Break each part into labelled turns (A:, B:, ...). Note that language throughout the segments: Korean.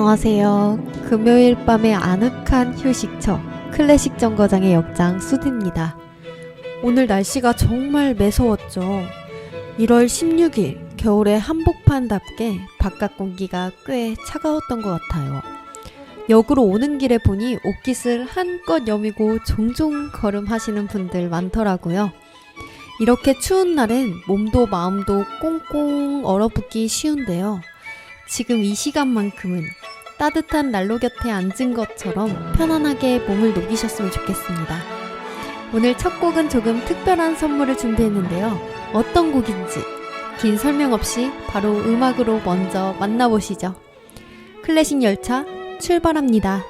A: 안녕하세요. 금요일 밤의 아늑한 휴식처 클래식 정거장의 역장 수디입니다. 오늘 날씨가 정말 매서웠죠. 1월 16일 겨울의 한복판답게 바깥 공기가 꽤 차가웠던 것 같아요. 역으로 오는 길에 보니 옷깃을 한껏 여미고 종종 걸음하시는 분들 많더라고요. 이렇게 추운 날엔 몸도 마음도 꽁꽁 얼어붙기 쉬운데요. 지금 이 시간만큼은 따뜻한 난로 곁에 앉은 것처럼 편안하게 몸을 녹이셨으면 좋겠습니다. 오늘 첫 곡은 조금 특별한 선물을 준비했는데요. 어떤 곡인지 긴 설명 없이 바로 음악으로 먼저 만나보시죠. 클래식 열차 출발합니다.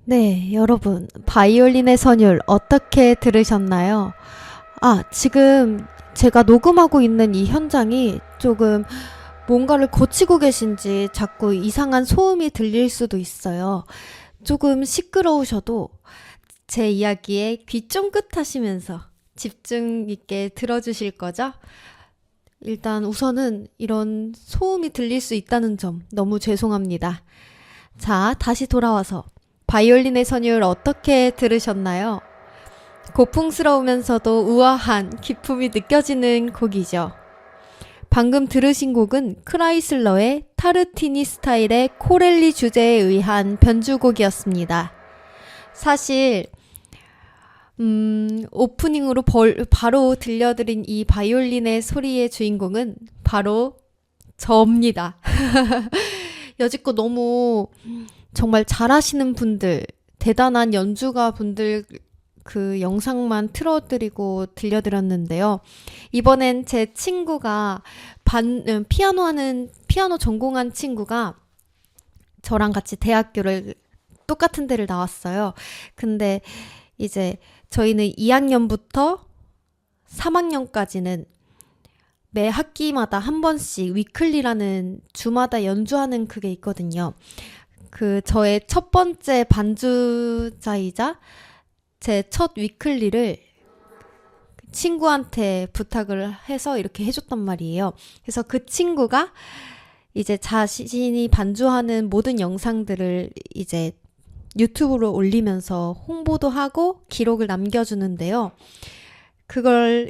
A: 네, 여러분, 바이올린의 선율 어떻게 들으셨나요? 지금 제가 녹음하고 있는 이 현장이 조금 뭔가를 고치고 계신지 자꾸 이상한 소음이 들릴 수도 있어요. 조금 시끄러우셔도 제 이야기에 귀 쫑긋 하시면서 집중 있게 들어주실 거죠? 일단 우선은 이런 소음이 들릴 수 있다는 점 너무 죄송합니다. 자, 다시 돌아와서 바이올린의 선율 어떻게 들으셨나요? 고풍스러우면서도 우아한 기품이 느껴지는 곡이죠. 방금 들으신 곡은 크라이슬러의 타르티니 스타일의 코렐리 주제에 의한 변주곡이었습니다. 사실 오프닝으로 바로 들려드린 이 바이올린의 소리의 주인공은 바로 저입니다. 여지껏 너무 정말 잘하시는 분들, 대단한 연주가 분들 그 영상만 틀어드리고 들려드렸는데요. 이번엔 제 친구가 피아노 전공한 친구가 저랑 같이 대학교를 똑같은 데를 나왔어요. 근데 이제 저희는 2학년부터 3학년까지는 매 학기마다 한 번씩 위클리라는 주마다 연주하는 그게 있거든요. 그 저의 첫 번째 반주자이자 제 첫 위클리를 친구한테 부탁을 해서 이렇게 해줬단 말이에요. 그래서 그 친구가 이제 자신이 반주하는 모든 영상들을 이제 유튜브로 올리면서 홍보도 하고 기록을 남겨주는데요. 그걸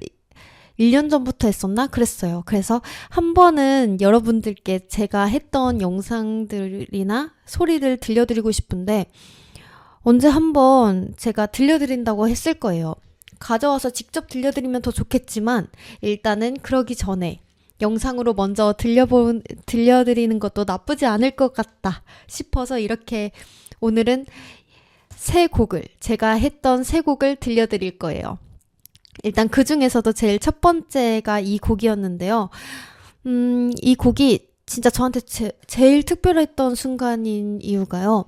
A: 1년 전부터 했었나? 그랬어요. 그래서 한 번은 여러분들께 제가 했던 영상들이나 소리를 들려드리고 싶은데 언제 한번 제가 들려드린다고 했을 거예요. 가져와서 직접 들려드리면 더 좋겠지만 일단은 그러기 전에 영상으로 먼저 들려드리는 것도 나쁘지 않을 것 같다 싶어서 이렇게 오늘은 제가 했던 세 곡을 들려드릴 거예요. 일단 그 중에서도 제일 첫 번째가 이 곡이었는데요. 이 곡이 진짜 저한테 제일 특별했던 순간인 이유가요.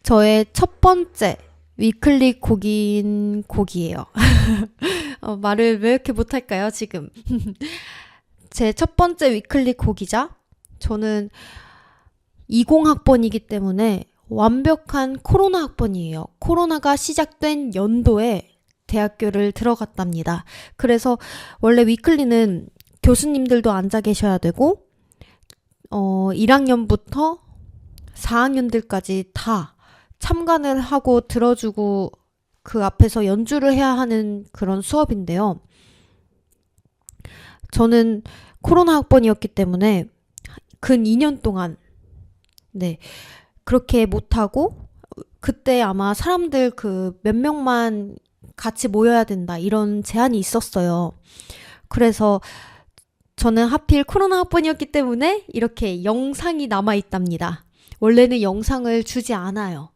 A: 저의 첫 번째 위클리 곡인 곡이에요. 말을 왜 이렇게 못할까요, 지금? 제 첫 번째 위클리 곡이자 저는 20학번이기 때문에 완벽한 코로나 학번이에요. 코로나가 시작된 연도에 대학교를 들어갔답니다. 그래서 원래 위클리는 교수님들도 앉아 계셔야 되고 1학년부터 4학년들까지 다 참관을 하고 들어주고 그 앞에서 연주를 해야 하는 그런 수업인데요. 저는 코로나 학번이었기 때문에 근 2년 동안 그렇게 못하고 그때 아마 사람들 그 몇 명만 같이 모여야 된다 이런 제한이 있었어요. 그래서 저는 하필 코로나 학번이었기 때문에 이렇게 영상이 남아 있답니다. 원래는 영상을 주지 않아요.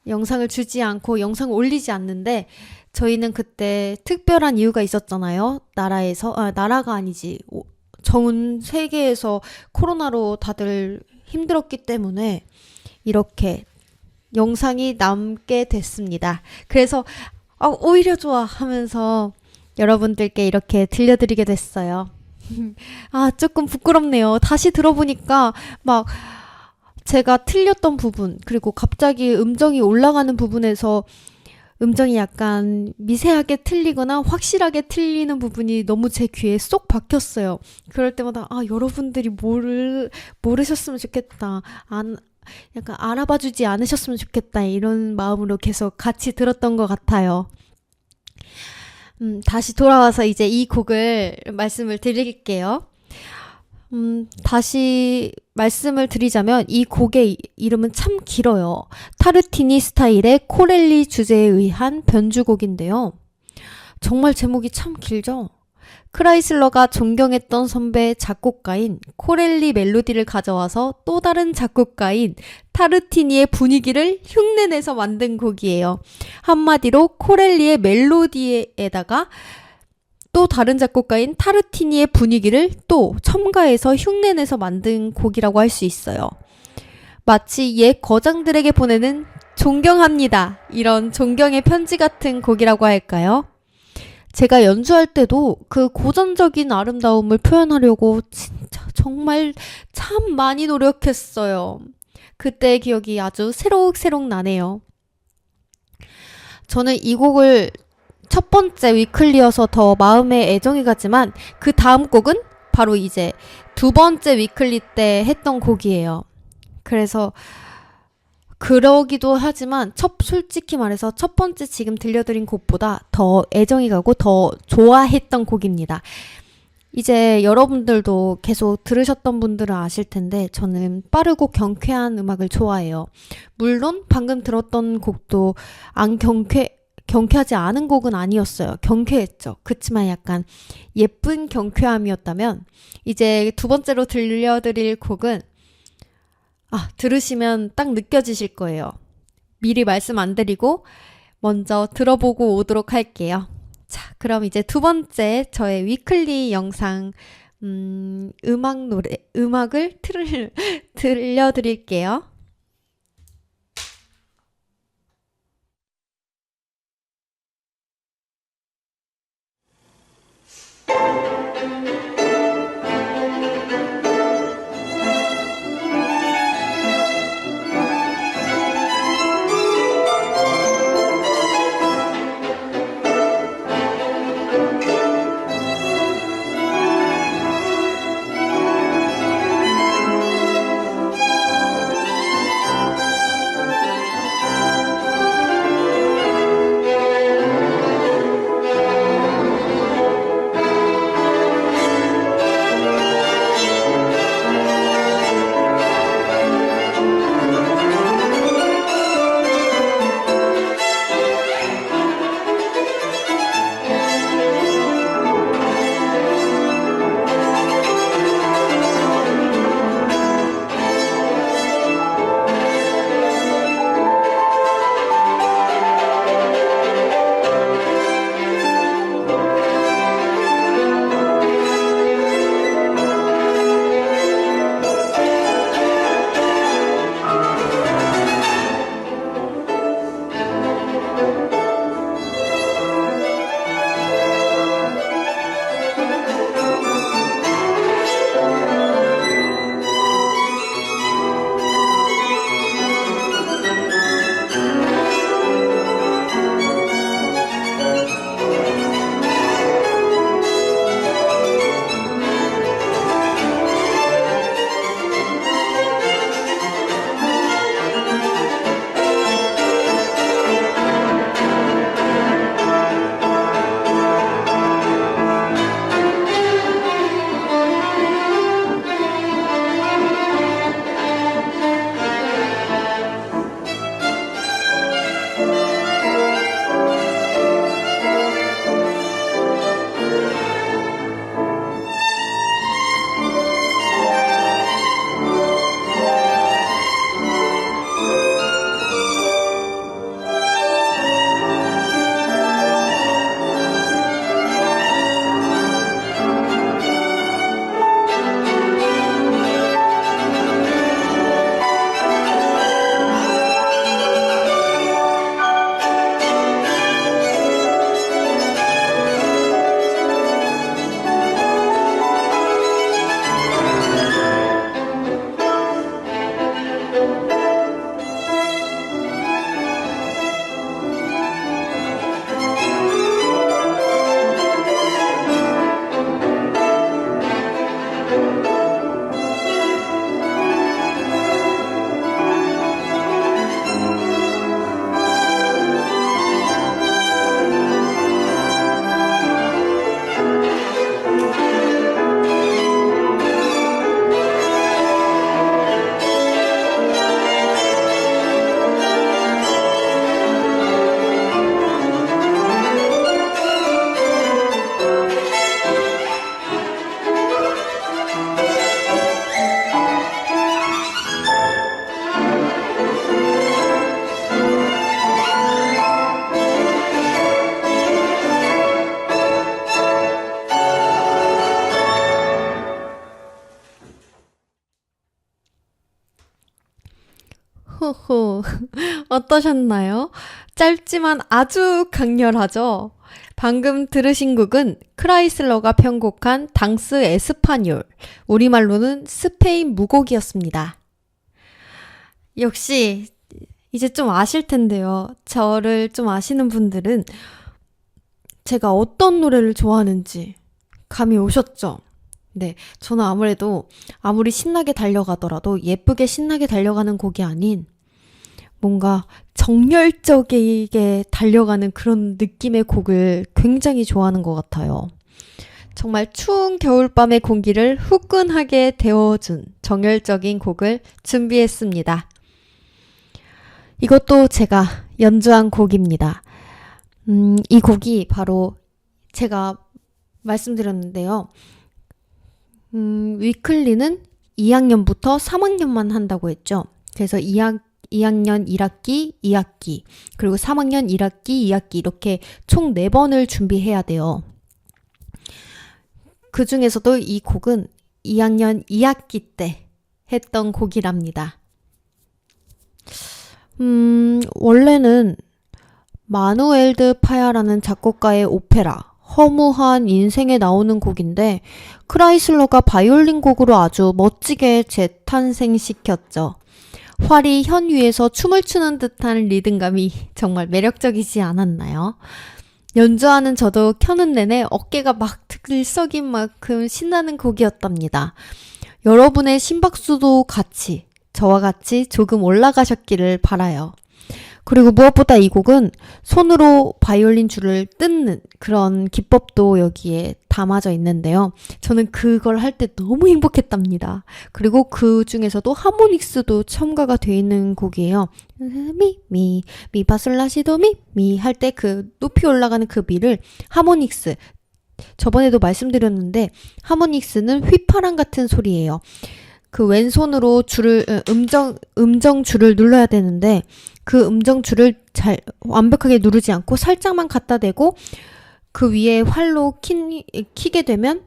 A: 영상을 주지 않고 영상을 올리지 않는데 저희는 그때 특별한 이유가 있었잖아요. 나라가 아니지. 전 세계에서 코로나로 다들 힘들었기 때문에 이렇게 영상이 남게 됐습니다. 그래서 오히려 좋아 하면서 여러분들께 이렇게 들려드리게 됐어요. 조금 부끄럽네요. 다시 들어보니까 막 제가 틀렸던 부분, 그리고 갑자기 음정이 올라가는 부분에서 음정이 약간 미세하게 틀리거나 확실하게 틀리는 부분이 너무 제 귀에 쏙 박혔어요. 그럴 때마다 여러분들이 모르셨으면 좋겠다. 약간 알아봐주지 않으셨으면 좋겠다. 이런 마음으로 계속 같이 들었던 것 같아요. 다시 돌아와서 이제 이 곡을 말씀을 드릴게요. 다시 말씀을 드리자면 이 곡의 이름은 참 길어요. 타르티니 스타일의 코렐리 주제에 의한 변주곡인데요. 정말 제목이 참 길죠? 크라이슬러가 존경했던 선배 작곡가인 코렐리 멜로디를 가져와서 또 다른 작곡가인 타르티니의 분위기를 흉내내서 만든 곡이에요. 한마디로 코렐리의 멜로디에다가 또 다른 작곡가인 타르티니의 분위기를 또 첨가해서 흉내내서 만든 곡이라고 할 수 있어요. 마치 옛 거장들에게 보내는 존경합니다. 이런 존경의 편지 같은 곡이라고 할까요? 제가 연주할 때도 그 고전적인 아름다움을 표현하려고 진짜 정말 참 많이 노력했어요. 그때의 기억이 아주 새록새록 나네요. 저는 이 곡을 첫 번째 위클리여서 더 마음에 애정이 가지만 그 다음 곡은 바로 이제 두 번째 위클리 때 했던 곡이에요. 그래서 그러기도 하지만 솔직히 말해서 첫 번째 지금 들려드린 곡보다 더 애정이 가고 더 좋아했던 곡입니다. 이제 여러분들도 계속 들으셨던 분들은 아실 텐데 저는 빠르고 경쾌한 음악을 좋아해요. 물론 방금 들었던 곡도 안 경쾌하지 않은 곡은 아니었어요. 경쾌했죠. 그치만 약간 예쁜 경쾌함이었다면 이제 두 번째로 들려드릴 곡은 들으시면 딱 느껴지실 거예요. 미리 말씀 안 드리고 먼저 들어보고 오도록 할게요. 자, 그럼 이제 두 번째 저의 위클리 영상 음악을 들려드릴게요. 호호, 어떠셨나요? 짧지만 아주 강렬하죠? 방금 들으신 곡은 크라이슬러가 편곡한 당스 에스파뇰, 우리말로는 스페인 무곡이었습니다. 역시 이제 좀 아실 텐데요. 저를 좀 아시는 분들은 제가 어떤 노래를 좋아하는지 감이 오셨죠? 네, 저는 아무래도 아무리 신나게 달려가더라도 예쁘게 신나게 달려가는 곡이 아닌 뭔가 정열적이게 달려가는 그런 느낌의 곡을 굉장히 좋아하는 것 같아요. 정말 추운 겨울밤의 공기를 후끈하게 데워준 정열적인 곡을 준비했습니다. 이것도 제가 연주한 곡입니다. 이 곡이 바로 제가 말씀드렸는데요. 위클리는 2학년부터 3학년만 한다고 했죠. 그래서 2학년 1학기, 2학기, 그리고 3학년 1학기, 2학기 이렇게 총 4번을 준비해야 돼요. 그 중에서도 이 곡은 2학년 2학기 때 했던 곡이랍니다. 원래는 마누엘 드 파야라는 작곡가의 오페라 허무한 인생에 나오는 곡인데 크라이슬러가 바이올린 곡으로 아주 멋지게 재탄생시켰죠. 활이 현 위에서 춤을 추는 듯한 리듬감이 정말 매력적이지 않았나요? 연주하는 저도 켜는 내내 어깨가 막 들썩인 만큼 신나는 곡이었답니다. 여러분의 심박수도 같이 저와 같이 조금 올라가셨기를 바라요. 그리고 무엇보다 이 곡은 손으로 바이올린 줄을 뜯는 그런 기법도 여기에 담아져 있는데요. 저는 그걸 할 때 너무 행복했답니다. 그리고 그 중에서도 하모닉스도 첨가가 되어 있는 곡이에요. 미파솔라시도 미 할 때 그 높이 올라가는 그 미를 하모닉스, 저번에도 말씀드렸는데 하모닉스는 휘파람 같은 소리예요. 그 왼손으로 줄을 음정 줄을 눌러야 되는데 그 음정 줄을 잘 완벽하게 누르지 않고 살짝만 갖다 대고 그 위에 활로 키게 되면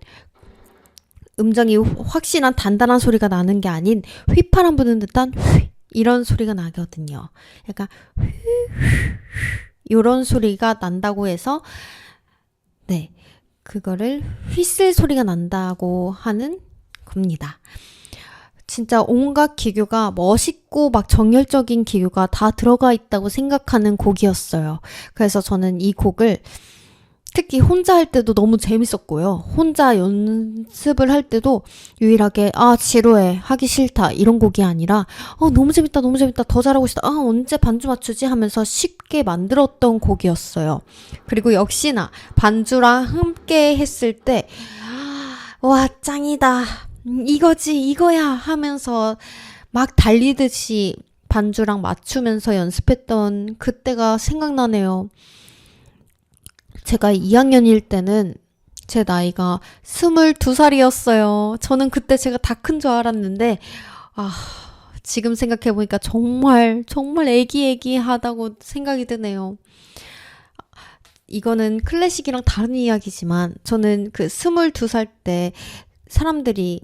A: 음정이 확실한 단단한 소리가 나는 게 아닌 휘파람 부는 듯한 이런 소리가 나거든요. 약간 이런 소리가 난다고 해서 네, 그거를 휘슬 소리가 난다고 하는 겁니다. 진짜 온갖 기교가 멋있고 막 정열적인 기교가 다 들어가 있다고 생각하는 곡이었어요. 그래서 저는 이 곡을 특히 혼자 할 때도 너무 재밌었고요. 혼자 연습을 할 때도 유일하게 지루해, 하기 싫다 이런 곡이 아니라 너무 재밌다, 너무 재밌다, 더 잘하고 싶다, 언제 반주 맞추지 하면서 쉽게 만들었던 곡이었어요. 그리고 역시나 반주랑 함께 했을 때 와, 짱이다, 이거지, 이거야 하면서 막 달리듯이 반주랑 맞추면서 연습했던 그때가 생각나네요. 제가 2학년일 때는 제 나이가 22살이었어요. 저는 그때 제가 다 큰 줄 알았는데 지금 생각해보니까 정말 애기하다고 생각이 드네요. 이거는 클래식이랑 다른 이야기지만 저는 그 22살 때 사람들이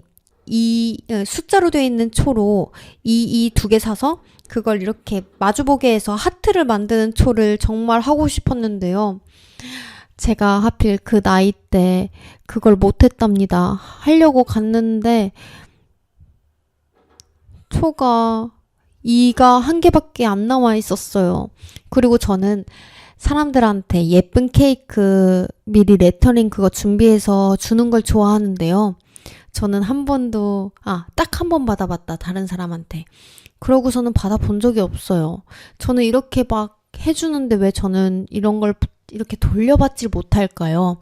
A: 숫자로 되어 있는 초로 이 두 개 사서 그걸 이렇게 마주보게 해서 하트를 만드는 초를 정말 하고 싶었는데요. 제가 하필 그 나이 때 그걸 못했답니다. 하려고 갔는데 초가 2가 한 개밖에 안 나와 있었어요. 그리고 저는 사람들한테 예쁜 케이크 미리 레터링 그거 준비해서 주는 걸 좋아하는데요. 저는 한 번도 딱 한 번 받아봤다, 다른 사람한테. 그러고서는 받아본 적이 없어요. 저는 이렇게 막 해주는데 왜 저는 이런 걸 이렇게 돌려받질 못할까요?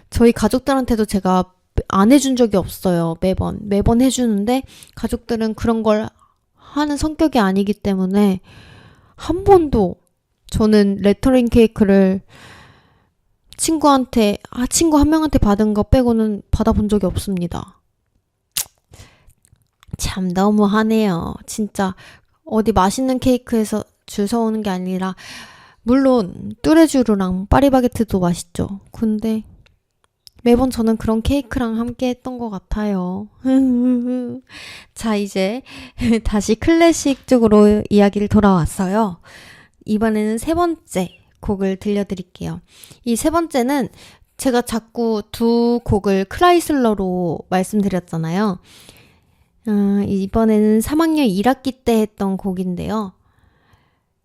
A: 저희 가족들한테도 제가 안 해준 적이 없어요. 매번 해주는데 가족들은 그런 걸 하는 성격이 아니기 때문에 한 번도 저는 레터링 케이크를 친구 한 명한테 받은 거 빼고는 받아본 적이 없습니다. 참 너무하네요. 진짜 어디 맛있는 케이크에서 줄 서오는 게 아니라 물론 뚜레쥬르랑 파리바게트도 맛있죠. 근데 매번 저는 그런 케이크랑 함께 했던 것 같아요. 자, 이제 다시 클래식 쪽으로 이야기를 돌아왔어요. 이번에는 세 번째 곡을 들려드릴게요. 이 세 번째는 제가 자꾸 두 곡을 크라이슬러로 말씀드렸잖아요. 이번에는 3학년 1학기 때 했던 곡인데요.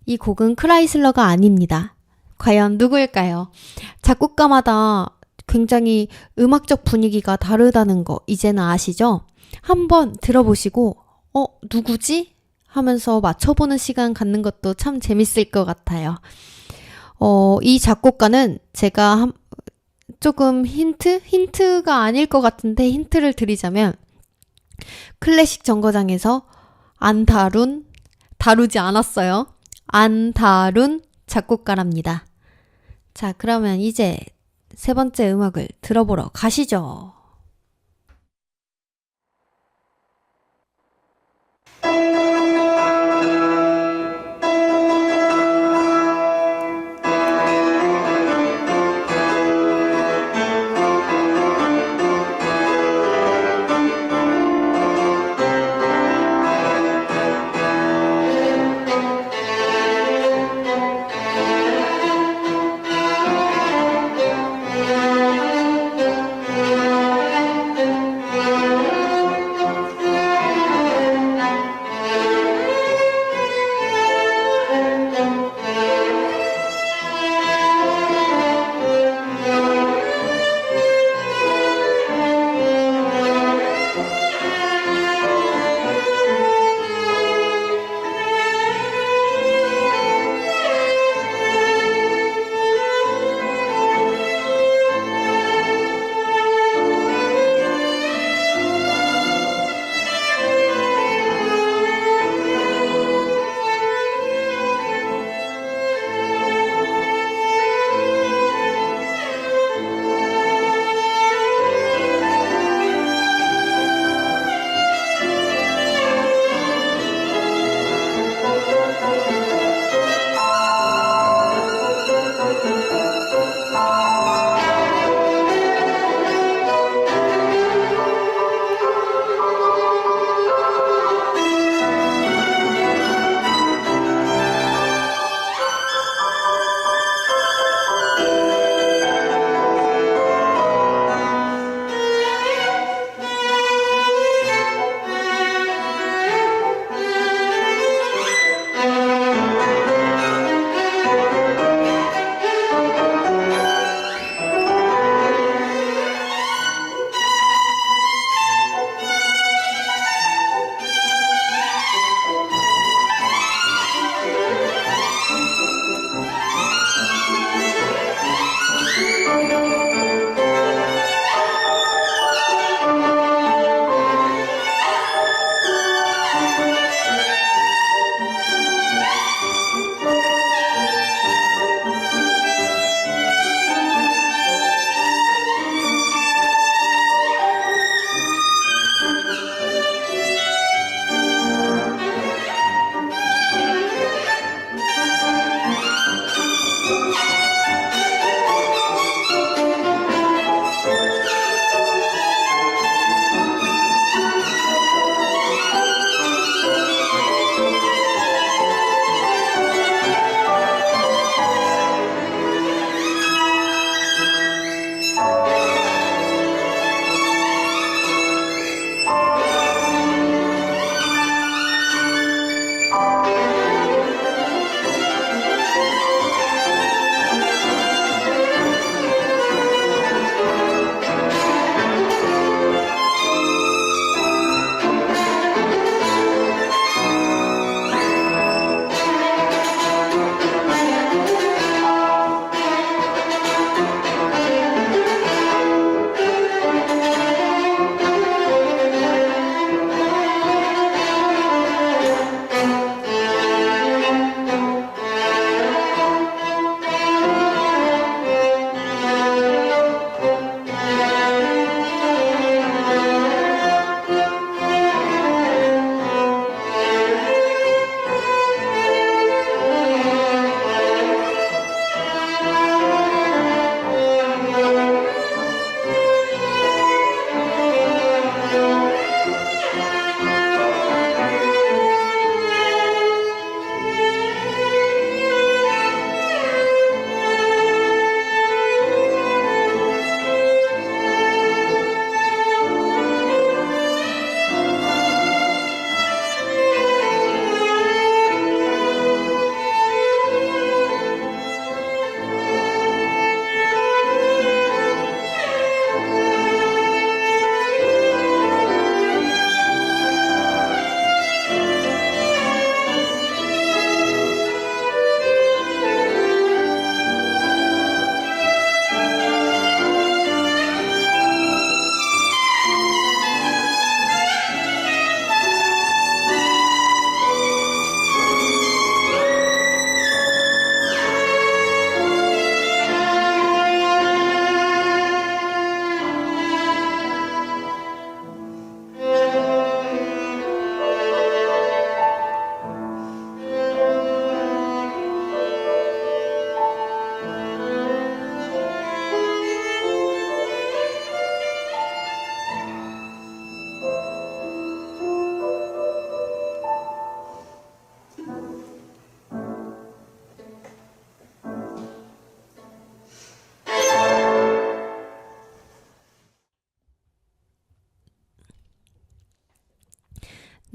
A: 이 곡은 크라이슬러가 아닙니다. 과연 누구일까요? 작곡가마다 굉장히 음악적 분위기가 다르다는 거 이제는 아시죠? 한번 들어보시고 누구지? 하면서 맞춰보는 시간 갖는 것도 참 재밌을 것 같아요. 이 작곡가는 제가 조금 힌트가 아닐 것 같은데 힌트를 드리자면 클래식 정거장에서 다루지 않았어요. 안 다룬 작곡가랍니다. 자, 그러면 이제 세 번째 음악을 들어보러 가시죠.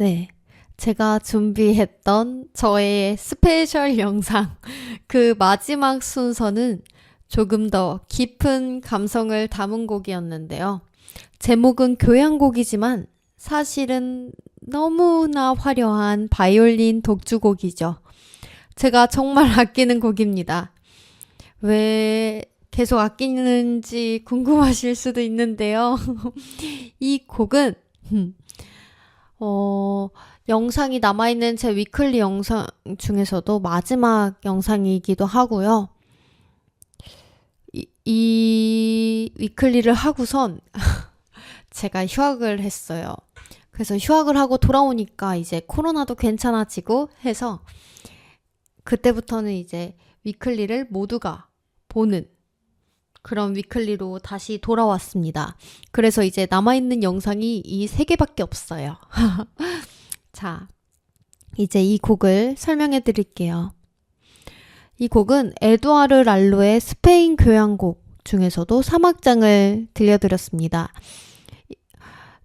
A: 네. 제가 준비했던 저의 스페셜 영상, 그 마지막 순서는 조금 더 깊은 감성을 담은 곡이었는데요. 제목은 교향곡이지만 사실은 너무나 화려한 바이올린 독주곡이죠. 제가 정말 아끼는 곡입니다. 왜 계속 아끼는지 궁금하실 수도 있는데요. 이 곡은 어, 영상이 남아있는 제 위클리 영상 중에서도 마지막 영상이기도 하고요. 이 위클리를 하고선 제가 휴학을 했어요. 그래서 휴학을 하고 돌아오니까 이제 코로나도 괜찮아지고 해서 그때부터는 이제 위클리를 모두가 보는 그런 위클리로 다시 돌아왔습니다. 그래서 이제 남아있는 영상이 이 세 개밖에 없어요. 자, 이제 이 곡을 설명해 드릴게요. 이 곡은 에두아르 랄로의 스페인 교향곡 중에서도 3악장을 들려드렸습니다.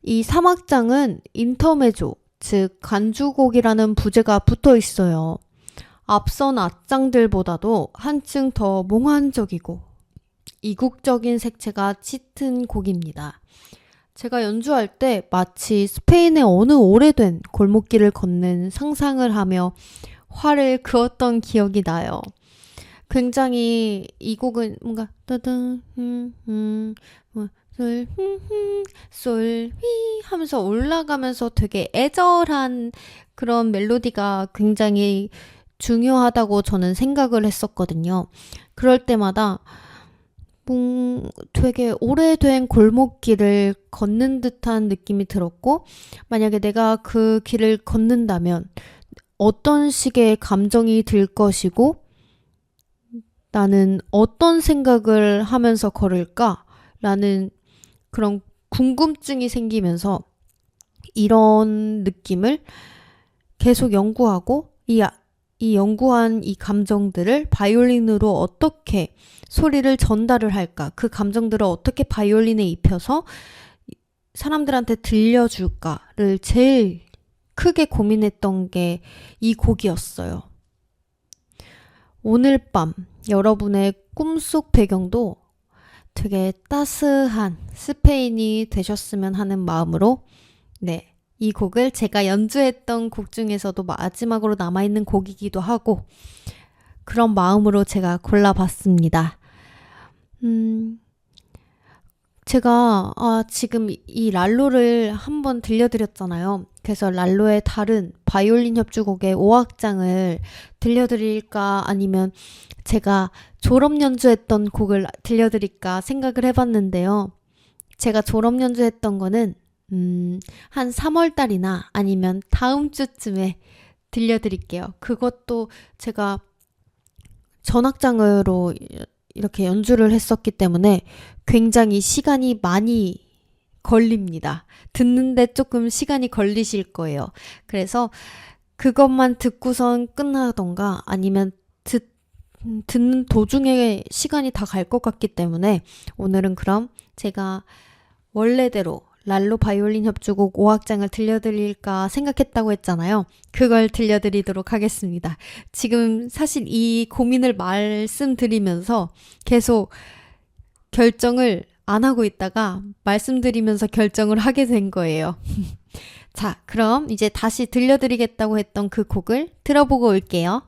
A: 이 3악장은 인터메조, 즉 간주곡이라는 부제가 붙어 있어요. 앞선 악장들보다도 한층 더 몽환적이고 이국적인 색채가 짙은 곡입니다. 제가 연주할 때 마치 스페인의 어느 오래된 골목길을 걷는 상상을 하며 화를 그었던 기억이 나요. 굉장히 이 곡은 뭔가 따단 솔, 솔, 휘 하면서 올라가면서 되게 애절한 그런 멜로디가 굉장히 중요하다고 저는 생각을 했었거든요. 그럴 때마다 되게 오래된 골목길을 걷는 듯한 느낌이 들었고, 만약에 내가 그 길을 걷는다면 어떤 식의 감정이 들 것이고, 나는 어떤 생각을 하면서 걸을까? 라는 그런 궁금증이 생기면서 이런 느낌을 계속 연구하고 이 연구한 이 감정들을 바이올린으로 어떻게 소리를 전달을 할까? 그 감정들을 어떻게 바이올린에 입혀서 사람들한테 들려줄까를 제일 크게 고민했던 게 이 곡이었어요. 오늘 밤 여러분의 꿈속 배경도 되게 따스한 스페인이 되셨으면 하는 마음으로 네, 이 곡을 제가 연주했던 곡 중에서도 마지막으로 남아있는 곡이기도 하고 그런 마음으로 제가 골라봤습니다. 제가 지금 이 랄로를 한번 들려드렸잖아요. 그래서 랄로의 다른 바이올린 협주곡의 5악장을 들려드릴까 아니면 제가 졸업 연주했던 곡을 들려드릴까 생각을 해봤는데요. 제가 졸업 연주했던 거는 한 3월달이나 아니면 다음 주쯤에 들려드릴게요. 그것도 제가 전악장으로 이렇게 연주를 했었기 때문에 굉장히 시간이 많이 걸립니다. 듣는데 조금 시간이 걸리실 거예요. 그래서 그것만 듣고선 끝나던가 아니면 듣는 도중에 시간이 다 갈 것 같기 때문에 오늘은 그럼 제가 원래대로 랄로 바이올린 협주곡 5악장을 들려드릴까 생각했다고 했잖아요. 그걸 들려드리도록 하겠습니다. 지금 사실 이 고민을 말씀드리면서 계속 결정을 안 하고 있다가 말씀드리면서 결정을 하게 된 거예요. 자, 그럼 이제 다시 들려드리겠다고 했던 그 곡을 들어보고 올게요.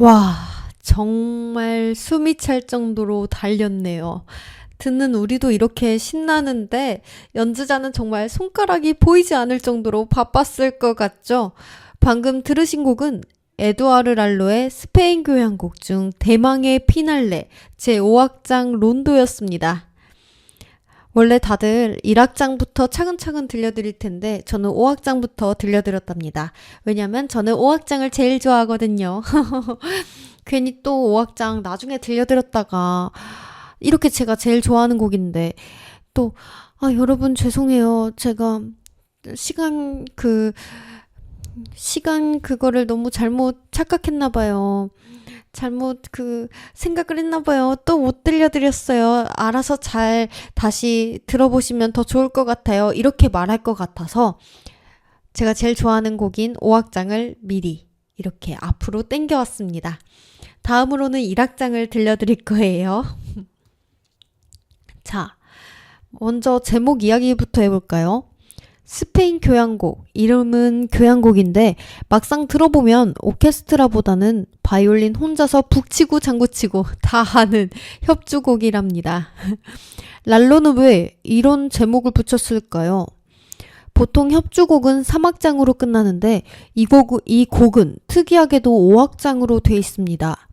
A: 와, 정말 숨이 찰 정도로 달렸네요. 듣는 우리도 이렇게 신나는데 연주자는 정말 손가락이 보이지 않을 정도로 바빴을 것 같죠? 방금 들으신 곡은 에두아르 랄로의 스페인 교향곡 중 대망의 피날레 제5악장 론도였습니다. 원래 다들 1악장부터 차근차근 들려드릴 텐데 저는 5악장부터 들려드렸답니다. 왜냐면 저는 5악장을 제일 좋아하거든요. 괜히 또 5악장 나중에 들려드렸다가 이렇게 제가 제일 좋아하는 곡인데 또 여러분 죄송해요. 제가 시간 시간 그거를 너무 잘못 착각했나 봐요. 잘못 생각을 했나 봐요. 또 못 들려드렸어요. 알아서 잘 다시 들어보시면 더 좋을 것 같아요. 이렇게 말할 것 같아서 제가 제일 좋아하는 곡인 5악장을 미리 이렇게 앞으로 땡겨왔습니다. 다음으로는 1악장을 들려드릴 거예요. 자, 먼저 제목 이야기부터 해볼까요? 스페인 교향곡, 이름은 교향곡인데 막상 들어보면 오케스트라보다는 바이올린 혼자서 북치고 장구치고 다 하는 협주곡이랍니다. 랄로는 왜 이런 제목을 붙였을까요? 보통 협주곡은 3악장으로 끝나는데 이 곡은 특이하게도 5악장으로 돼 있습니다.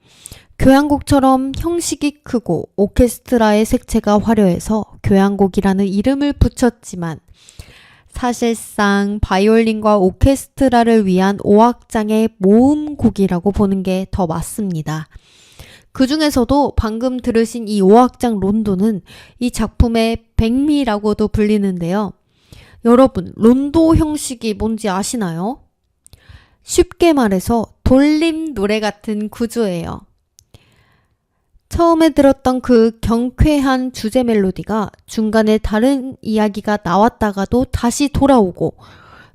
A: 교향곡처럼 형식이 크고 오케스트라의 색채가 화려해서 교향곡이라는 이름을 붙였지만 사실상 바이올린과 오케스트라를 위한 5악장의 모음곡이라고 보는 게 더 맞습니다. 그 중에서도 방금 들으신 이 5악장 론도는 이 작품의 백미라고도 불리는데요. 여러분, 론도 형식이 뭔지 아시나요? 쉽게 말해서 돌림 노래 같은 구조예요. 처음에 들었던 그 경쾌한 주제 멜로디가 중간에 다른 이야기가 나왔다가도 다시 돌아오고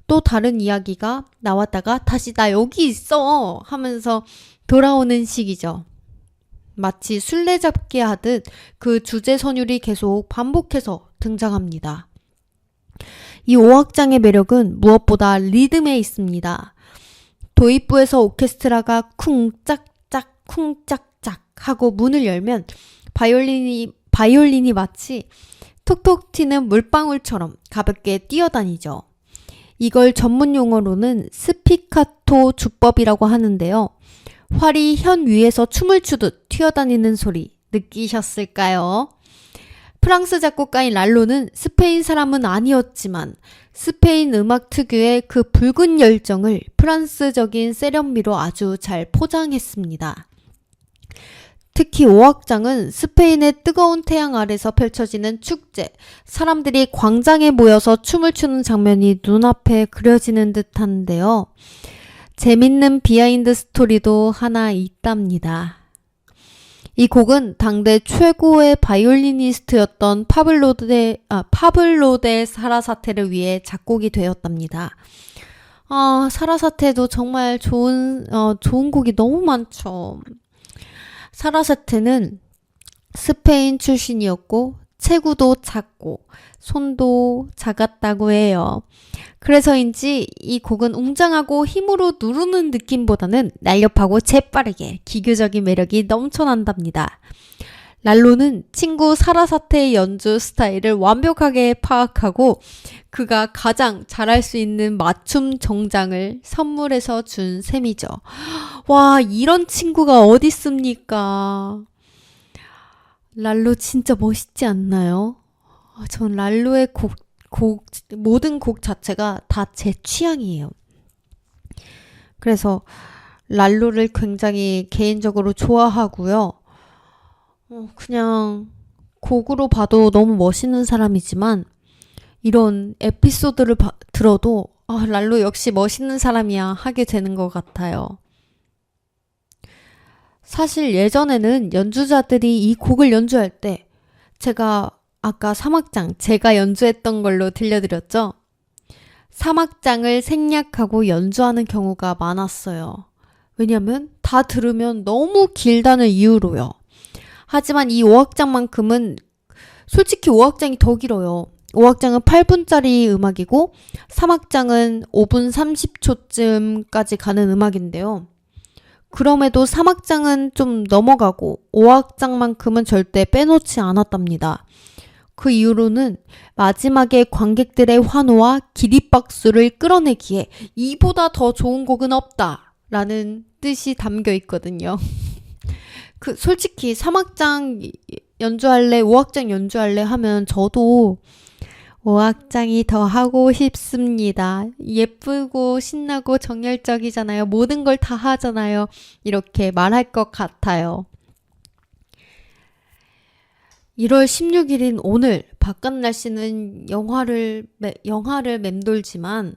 A: 또 다른 이야기가 나왔다가 다시 나 여기 있어 하면서 돌아오는 식이죠. 마치 술래잡기 하듯 그 주제 선율이 계속 반복해서 등장합니다. 이 5악장의 매력은 무엇보다 리듬에 있습니다. 도입부에서 오케스트라가 쿵짝짝 쿵짝짝 하고 문을 열면 바이올린이 마치 톡톡 튀는 물방울처럼 가볍게 뛰어다니죠. 이걸 전문 용어로는 스피카토 주법이라고 하는데요. 활이 현 위에서 춤을 추듯 튀어다니는 소리 느끼셨을까요? 프랑스 작곡가인 랄로는 스페인 사람은 아니었지만 스페인 음악 특유의 그 붉은 열정을 프랑스적인 세련미로 아주 잘 포장했습니다. 특히 5악장은 스페인의 뜨거운 태양 아래서 펼쳐지는 축제, 사람들이 광장에 모여서 춤을 추는 장면이 눈앞에 그려지는 듯한데요. 재밌는 비하인드 스토리도 하나 있답니다. 이 곡은 당대 최고의 바이올리니스트였던 파블로 데 사라사테를 위해 작곡이 되었답니다. 사라사테도 정말 좋은 곡이 너무 많죠. 사라사테는 스페인 출신이었고 체구도 작고 손도 작았다고 해요. 그래서인지 이 곡은 웅장하고 힘으로 누르는 느낌보다는 날렵하고 재빠르게 기교적인 매력이 넘쳐난답니다. 랄로는 친구 사라사테의 연주 스타일을 완벽하게 파악하고 그가 가장 잘할 수 있는 맞춤 정장을 선물해서 준 셈이죠. 와, 이런 친구가 어디 있습니까? 랄로 진짜 멋있지 않나요? 전 랄로의 모든 곡 자체가 다 제 취향이에요. 그래서 랄로를 굉장히 개인적으로 좋아하고요. 그냥 곡으로 봐도 너무 멋있는 사람이지만 이런 에피소드를 들어도 랄로 역시 멋있는 사람이야 하게 되는 것 같아요. 사실 예전에는 연주자들이 이 곡을 연주할 때 제가 아까 3악장 제가 연주했던 걸로 들려드렸죠? 3악장을 생략하고 연주하는 경우가 많았어요. 왜냐면 다 들으면 너무 길다는 이유로요. 하지만 이 5악장만큼은 솔직히 5악장이 더 길어요. 5악장은 8분짜리 음악이고 3악장은 5분 30초쯤까지 가는 음악인데요. 그럼에도 3악장은 좀 넘어가고 5악장만큼은 절대 빼놓지 않았답니다. 그 이후로는 마지막에 관객들의 환호와 기립박수를 끌어내기에 이보다 더 좋은 곡은 없다 라는 뜻이 담겨 있거든요. 솔직히 3악장 연주할래, 5악장 연주할래 하면 저도 5악장이 더 하고 싶습니다. 예쁘고 신나고 정열적이잖아요. 모든 걸 다 하잖아요. 이렇게 말할 것 같아요. 1월 16일인 오늘 바깥 날씨는 영하를 맴돌지만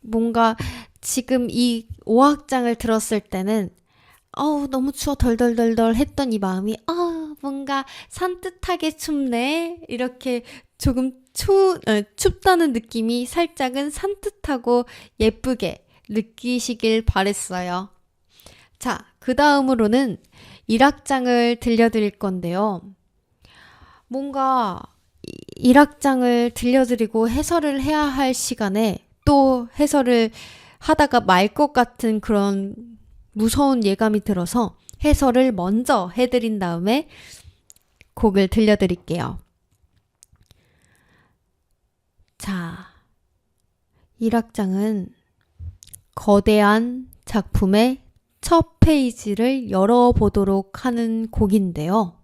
A: 뭔가 지금 이 5악장을 들었을 때는 너무 추워 덜덜덜덜 했던 이 마음이 뭔가 산뜻하게 춥네 이렇게 조금 춥다는 느낌이 살짝은 산뜻하고 예쁘게 느끼시길 바랬어요. 자, 그 다음으로는 1악장을 들려드릴 건데요. 뭔가 1악장을 들려드리고 해설을 해야 할 시간에 또 해설을 하다가 말 것 같은 그런 무서운 예감이 들어서 해설을 먼저 해드린 다음에 곡을 들려드릴게요. 자, 1악장은 거대한 작품의 첫 페이지를 열어보도록 하는 곡인데요.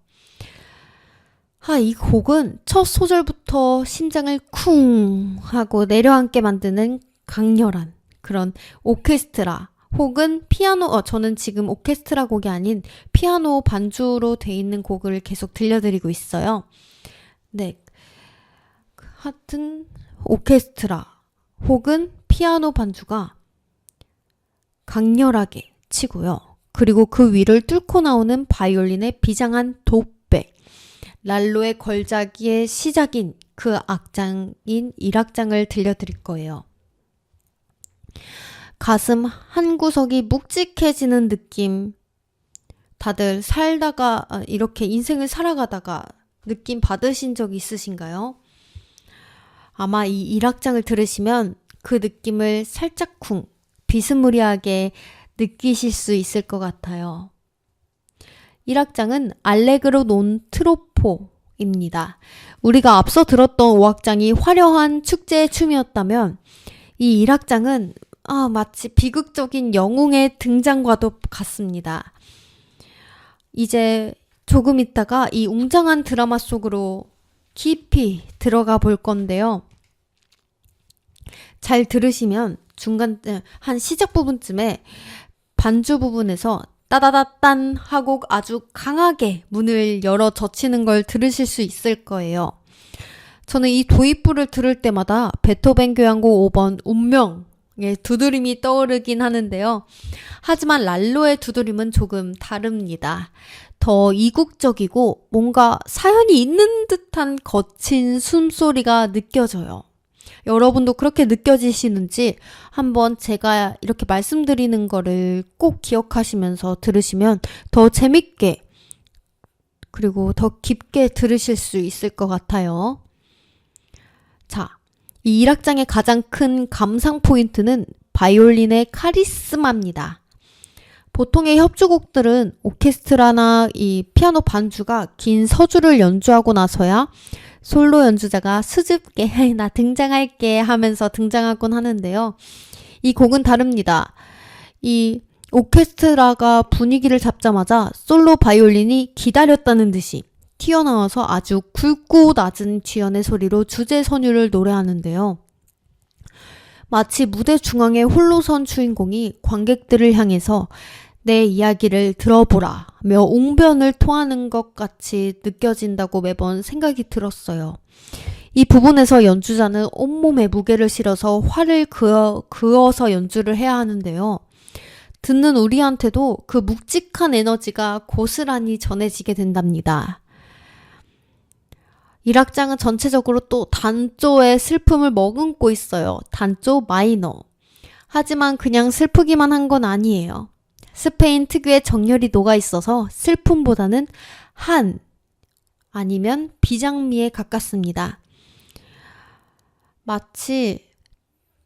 A: 이 곡은 첫 소절부터 심장을 쿵 하고 내려앉게 만드는 강렬한 그런 오케스트라 혹은 피아노, 저는 지금 오케스트라 곡이 아닌 피아노 반주로 돼 있는 곡을 계속 들려드리고 있어요. 네. 하여튼 오케스트라 혹은 피아노 반주가 강렬하게 치고요. 그리고 그 위를 뚫고 나오는 바이올린의 비장한 독배, 랄로의 걸작기의 시작인 그 악장인 1악장을 들려드릴 거예요. 가슴 한 구석이 묵직해지는 느낌, 다들 살다가 이렇게 인생을 살아가다가 느낌 받으신 적 있으신가요? 아마 이 1악장을 들으시면 그 느낌을 살짝쿵 비스무리하게 느끼실 수 있을 것 같아요. 1악장은 알레그로 논 트로포입니다. 우리가 앞서 들었던 5악장이 화려한 축제의 춤이었다면 이 1악장은 마치 비극적인 영웅의 등장과도 같습니다. 이제 조금 있다가 이 웅장한 드라마 속으로 깊이 들어가 볼 건데요. 잘 들으시면 중간 한 시작 부분쯤에 반주 부분에서 따다다딴 하고 아주 강하게 문을 열어 젖히는 걸 들으실 수 있을 거예요. 저는 이 도입부를 들을 때마다 베토벤 교향곡 5번 운명의 두드림이 떠오르긴 하는데요. 하지만 랄로의 두드림은 조금 다릅니다. 더 이국적이고 뭔가 사연이 있는 듯한 거친 숨소리가 느껴져요. 여러분도 그렇게 느껴지시는지 한번 제가 이렇게 말씀드리는 거를 꼭 기억하시면서 들으시면 더 재밌게 그리고 더 깊게 들으실 수 있을 것 같아요. 자, 이 1악장의 가장 큰 감상 포인트는 바이올린의 카리스마입니다. 보통의 협주곡들은 오케스트라나 이 피아노 반주가 긴 서주를 연주하고 나서야 솔로 연주자가 수줍게 나 등장할게 하면서 등장하곤 하는데요. 이 곡은 다릅니다. 이 오케스트라가 분위기를 잡자마자 솔로 바이올린이 기다렸다는 듯이 튀어나와서 아주 굵고 낮은 지연의 소리로 주제 선율을 노래하는데요. 마치 무대 중앙에 홀로 선 주인공이 관객들을 향해서 내 이야기를 들어보라며 웅변을 토하는 것 같이 느껴진다고 매번 생각이 들었어요. 이 부분에서 연주자는 온몸에 무게를 실어서 활을 그어서 연주를 해야 하는데요. 듣는 우리한테도 그 묵직한 에너지가 고스란히 전해지게 된답니다. 1악장은 전체적으로 또 단조의 슬픔을 머금고 있어요. 단조 마이너. 하지만 그냥 슬프기만 한 건 아니에요. 스페인 특유의 정열이 녹아 있어서 슬픔보다는 한 아니면 비장미에 가깝습니다. 마치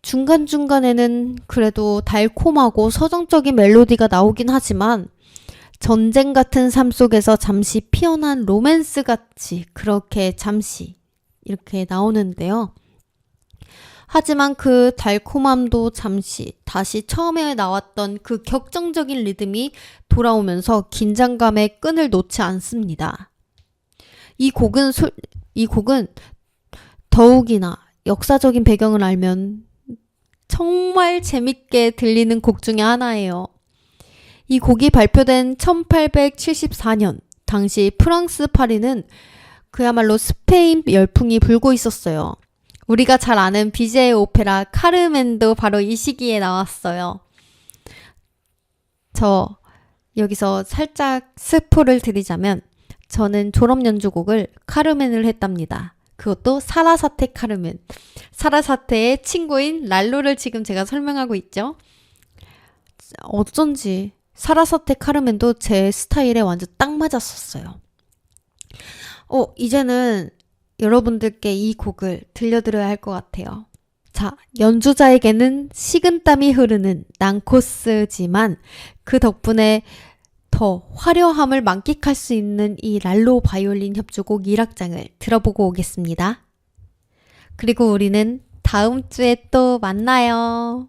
A: 중간중간에는 그래도 달콤하고 서정적인 멜로디가 나오긴 하지만 전쟁 같은 삶 속에서 잠시 피어난 로맨스 같이 그렇게 잠시 이렇게 나오는데요. 하지만 그 달콤함도 잠시 다시 처음에 나왔던 그 격정적인 리듬이 돌아오면서 긴장감의 끈을 놓지 않습니다. 이 곡은 더욱이나 역사적인 배경을 알면 정말 재밌게 들리는 곡 중에 하나예요. 이 곡이 발표된 1874년, 당시 프랑스 파리는 그야말로 스페인 열풍이 불고 있었어요. 우리가 잘 아는 비제의 오페라 카르멘도 바로 이 시기에 나왔어요. 저 여기서 살짝 스포를 드리자면 저는 졸업 연주곡을 카르멘을 했답니다. 그것도 사라사테 카르멘. 사라사테의 친구인 랄로를 지금 제가 설명하고 있죠. 어쩐지 사라사테 카르멘도 제 스타일에 완전 딱 맞았었어요. 이제는 여러분들께 이 곡을 들려드려야 할 것 같아요. 자, 연주자에게는 식은땀이 흐르는 난코스지만 그 덕분에 더 화려함을 만끽할 수 있는 이 랄로 바이올린 협주곡 1악장을 들어보고 오겠습니다. 그리고 우리는 다음 주에 또 만나요.